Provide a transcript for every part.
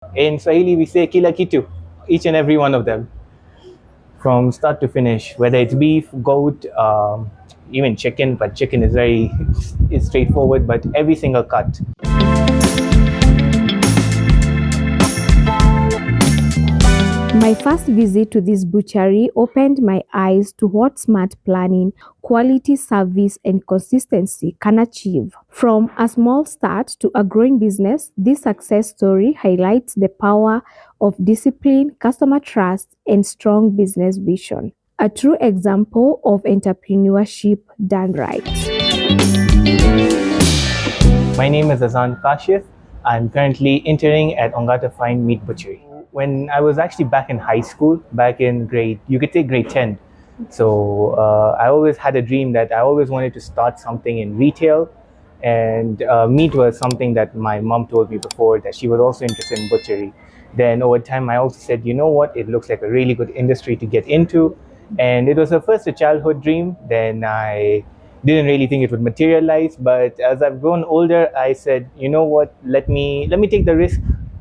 In Swahili, we say kila kitu, each and every one of them, from start to finish, whether it's beef, goat, even chicken, but chicken is very is straightforward, but every single cut. My first visit to this butchery opened my eyes to what smart planning, quality service, and consistency can achieve. From a small start to a growing business, this success story highlights the power of discipline, customer trust, and strong business vision. A true example of entrepreneurship done right. My name is Azan Kashif. I'm currently interning at Ongata Fine Meat Butchery. When I was actually back in high school, back in you could say grade 10. So I always had a dream that I always wanted to start something in retail. And meat was something that my mom told me before that she was also interested in butchery. Then over time, I also said, you know what, it looks like a really good industry to get into. And it was at first a childhood dream. Then I didn't really think it would materialize, but as I've grown older, I said, you know what, let me take the risk.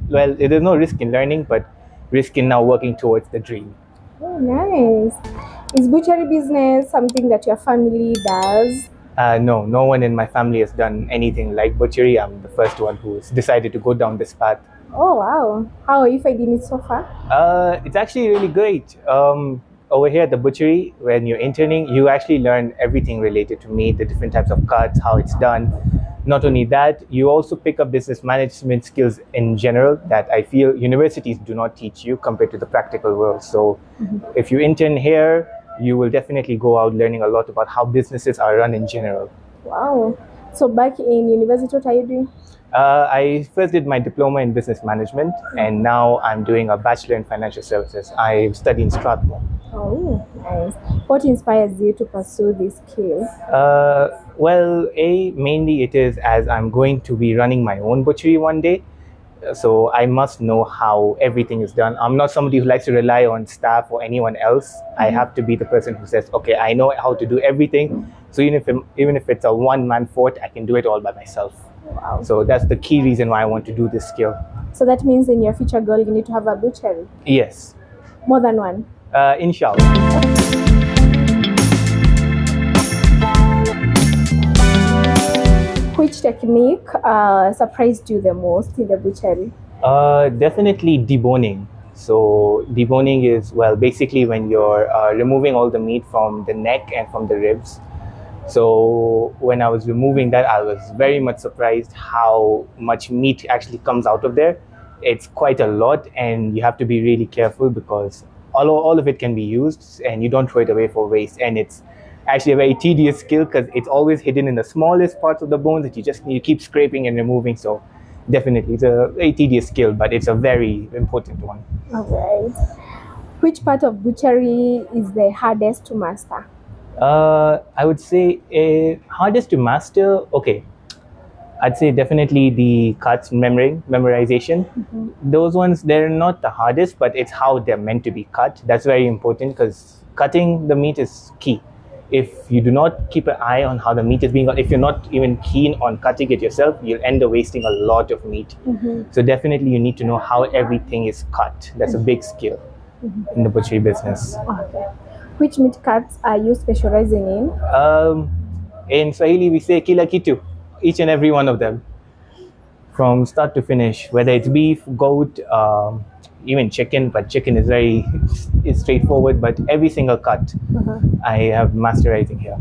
Well, there's no risk in learning, but risk in now working towards the dream. Oh, nice. Is butchery business something that your family does? No, no one in my family has done anything like butchery. I'm the first one who's decided to go down this path. Oh, wow. How are you finding it so far? It's actually really great. Over here at the butchery, when you're interning, you actually learn everything related to meat, the different types of cuts, how it's done. Not only that, you also pick up business management skills in general that I feel universities do not teach you compared to the practical world. So if you intern here, you will definitely go out learning a lot about how businesses are run in general. Wow. So back in university, what are you doing? I first did my diploma in business management, and now I'm doing a bachelor in financial services. I study in Strathmore. Oh, nice. What inspires you to pursue this skill? Well, mainly it is as I'm going to be running my own butchery one day. So I must know how everything is done. I'm not somebody who likes to rely on staff or anyone else. I have to be the person who says, okay, I know how to do everything. So even if it's a one-man fort, I can do it all by myself. Wow. So that's the key reason why I want to do this skill. So that means in your future goal, you need to have a butchery. Yes, More than one. inshallah. Which technique surprised you the most in the butchery? Definitely deboning. So deboning is, well, basically when you're removing all the meat from the neck and from the ribs. So when I was removing that, I was very much surprised how much meat actually comes out of there. It's quite a lot, and you have to be really careful because all of it can be used, and you don't throw it away for waste. And it's actually a very tedious skill because it's always hidden in the smallest parts of the bones that you keep scraping and removing. So definitely, it's a very tedious skill, but it's a very important one. All right. Which part of butchery is the hardest to master? I would say hardest to master. Okay, I'd say definitely the cuts memorization. Those ones, they're not the hardest, but it's how they're meant to be cut. That's very important because cutting the meat is key. If you do not keep an eye on how the meat is being cut, if you're not even keen on cutting it yourself, you'll end up wasting a lot of meat. So definitely you need to know how everything is cut. That's a big skill in the butchery business. Okay. Which meat cuts are you specializing in? In Swahili, we say kila kitu, each and every one of them, from start to finish, whether it's beef, goat, even chicken, but chicken is very is straightforward, but every single cut I have masterizing here.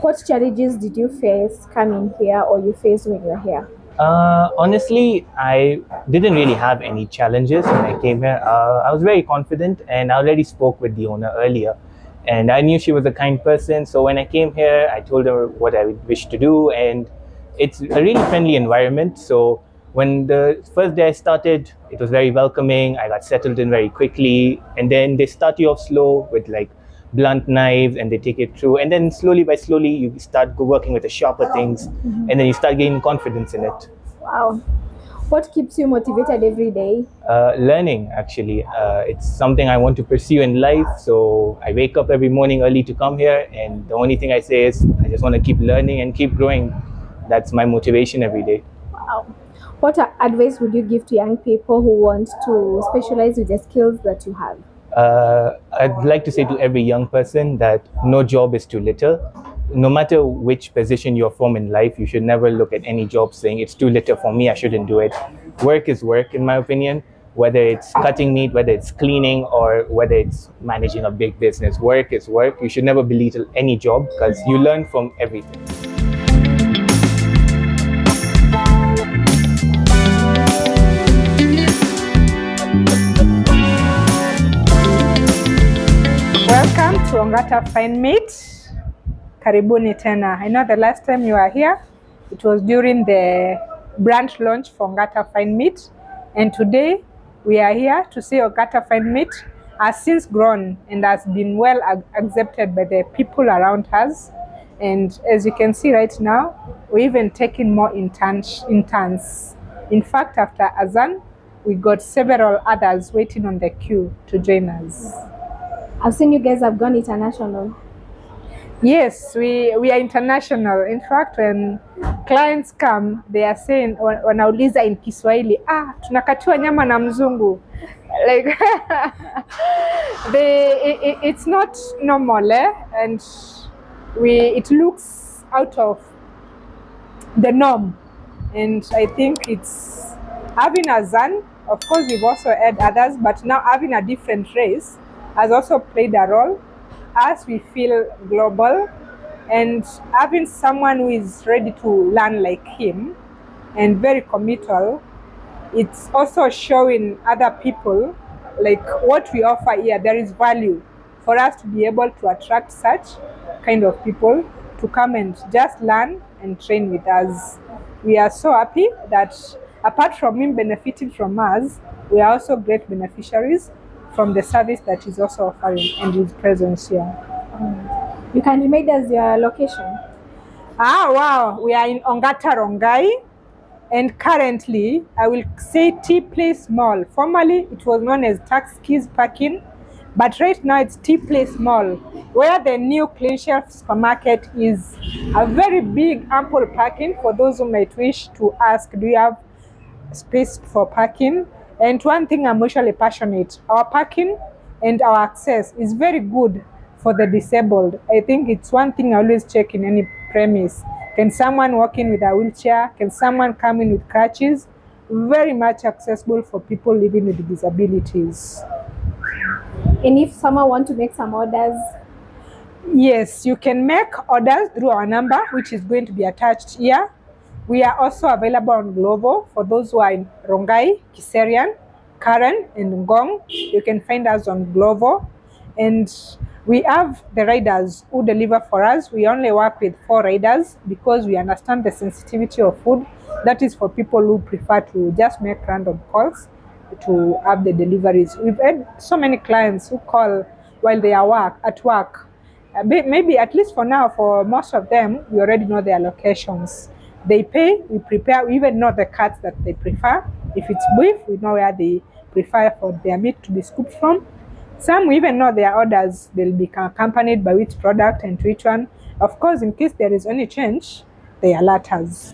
What challenges did you face coming here or you face when you're here? Honestly, I didn't really have any challenges when I came here. I was very confident, and I already spoke with the owner earlier, and I knew she was a kind person. So when I came here, I told her what I wish to do, and it's a really friendly environment. So when the first day I started, it was very welcoming. I got settled in very quickly, and then they start you off slow with like blunt knives, and they take it through, and then slowly by slowly you start working with the sharper things, and then you start gaining confidence in it. Wow. What keeps you motivated every day? Learning, actually, it's something I want to pursue in life. So I wake up every morning early to come here, and the only thing I say is I just want to keep learning and keep growing. That's my motivation every day. Wow. What advice would you give to young people who want to specialize with the skills that you have? I'd like to say to every young person that no job is too little. No matter which position you're from in life, you should never look at any job saying it's too little for me, I shouldn't do it. Work is work, in my opinion. Whether it's cutting meat, whether it's cleaning, or whether it's managing a big business, work is work. You should never belittle any job because you learn from everything. Welcome to Ongata Fine Meat. Karibuni tena. I know the last time you were here, it was during the branch launch for Ongata Fine Meat. And today we are here to see Ongata Fine Meat has since grown and has been well accepted by the people around us. And as you can see right now, we're even taking more interns. In fact, after Azan, we got several others waiting on the queue to join us. I've seen you guys have gone international. Yes, we are international. In fact, when clients come, they are saying, wanauliza in Kiswahili, tunakatiwa nyama na mzungu. Like, it's not normal, and it looks out of the norm. And I think it's having Azan, of course we've also had others, but now having a different race has also played a role as we feel global, and having someone who is ready to learn like him and very committal. It's also showing other people like what we offer here, there is value for us to be able to attract such kind of people to come and just learn and train with us. We are so happy that apart from him benefiting from us, we are also great beneficiaries from the service that he's also offering and his presence here. You can remind us your location. Wow, we are in Ongata Rongai, and currently I will say T Place Mall. Formerly it was known as Taxis Parking, but right now it's T Place Mall, where the new Clean Shelf supermarket is. A very big ample parking for those who might wish to ask, do you have space for parking? And one thing I'm usually passionate, our parking and our access is very good for the disabled. I think it's one thing I always check in any premise. Can someone walk in with a wheelchair? Can someone come in with crutches? Very much accessible for people living with disabilities. And if someone wants to make some orders? Yes, you can make orders through our number, which is going to be attached here. We are also available on Glovo for those who are in Rongai, Kiserian, Karen, and Ngong. You can find us on Glovo. And we have the riders who deliver for us. We only work with 4 riders because we understand the sensitivity of food. That is for people who prefer to just make random calls to have the deliveries. We've had so many clients who call while they are at work. Maybe at least for now, for most of them, we already know their locations. They pay, we prepare, we even know the cuts that they prefer. If it's beef, we know where they prefer for their meat to be scooped from. Some we even know their orders, they'll be accompanied by which product and which one. Of course, in case there is any change, they alert us.